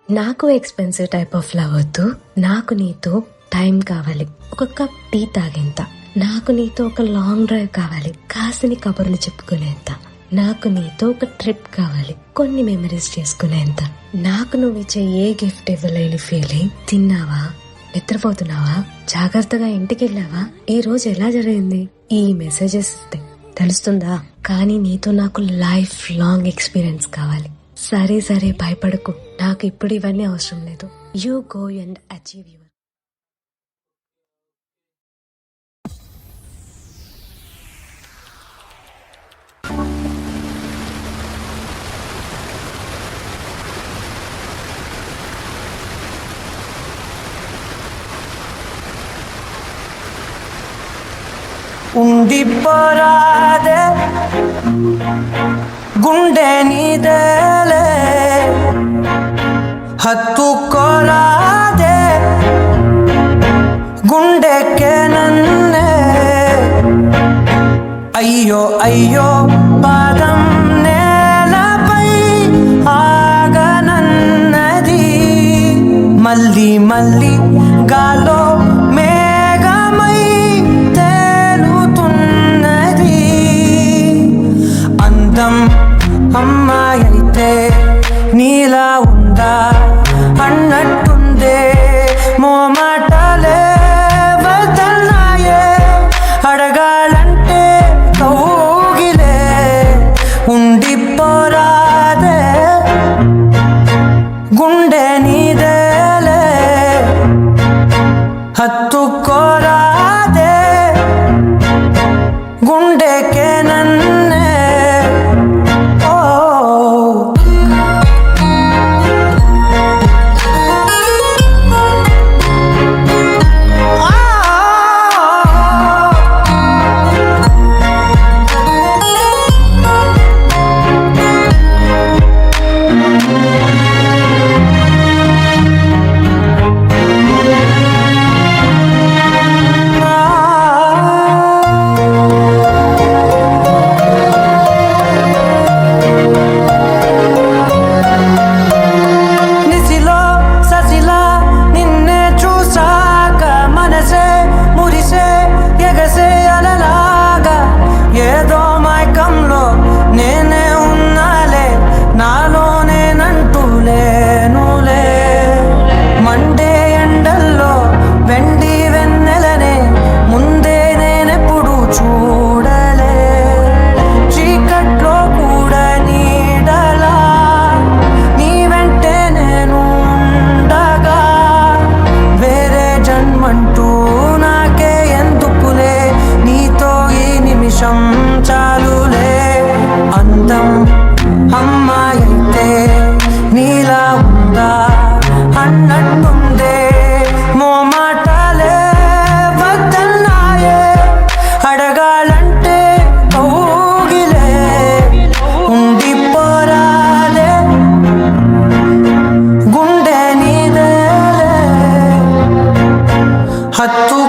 నాకు expensive type of love వద్దు. నాకు నీతో టైం కావాలి, ఒక కప్ టీ తాగేంత. నాకు నీతో ఒక లాంగ్ డ్రైవ్ కావాలి, కాసిని కబుర్లు చెప్పుకునేంత. నాకు నీతో ఒక ట్రిప్ కావాలి, కొన్ని మెమరీస్ చేసుకునేంత. నాకు నువ్వు ఇచ్చే ఏ గిఫ్ట్ ఇవ్వలేని ఫీలింగ్. తిన్నావా, నిద్రపోతున్నావా, జాగ్రత్తగా ఇంటికి వెళ్ళావా, ఈ రోజు ఎలా జరిగింది, ఈ మెసేజెస్ తెలుస్తుందా? కానీ నీతో నాకు లైఫ్ లాంగ్ ఎక్స్పీరియన్స్ కావాలి. సరే సరే, భయపడకు, నాకు ఇప్పుడు ఇవన్నీ అవసరం లేదు. You go and achieve your. ఉండిపోరాదే గుండె నీదేలే, హత్తుకోరాదే గుండెకే నన్నే. అయ్యో అయ్యో పాదం నేలపై ఆగనన్నది, మళ్ళీ మళ్ళీ గాలో మేఘమై తేలుతున్నది. అందం అమ్మాయి అయితే నీలా ఉందా అన్నట్టుందే, మోమాటలే వదల్నాయే, అడగాలంటే కౌగిలే. ఉండిపోరాదే గుండె నీదేలే, హత్తుకోరాదే గుండెకే నన్నే. చాలులే, అందం అమ్మాయితే నీలా ఉందా అన్నట్టుందే, మోమాటలే వద్దన్నాయే, అడగాలంటే కౌగిలే. ఉండిపోరాదే గుండె నీదేలే, హత్తు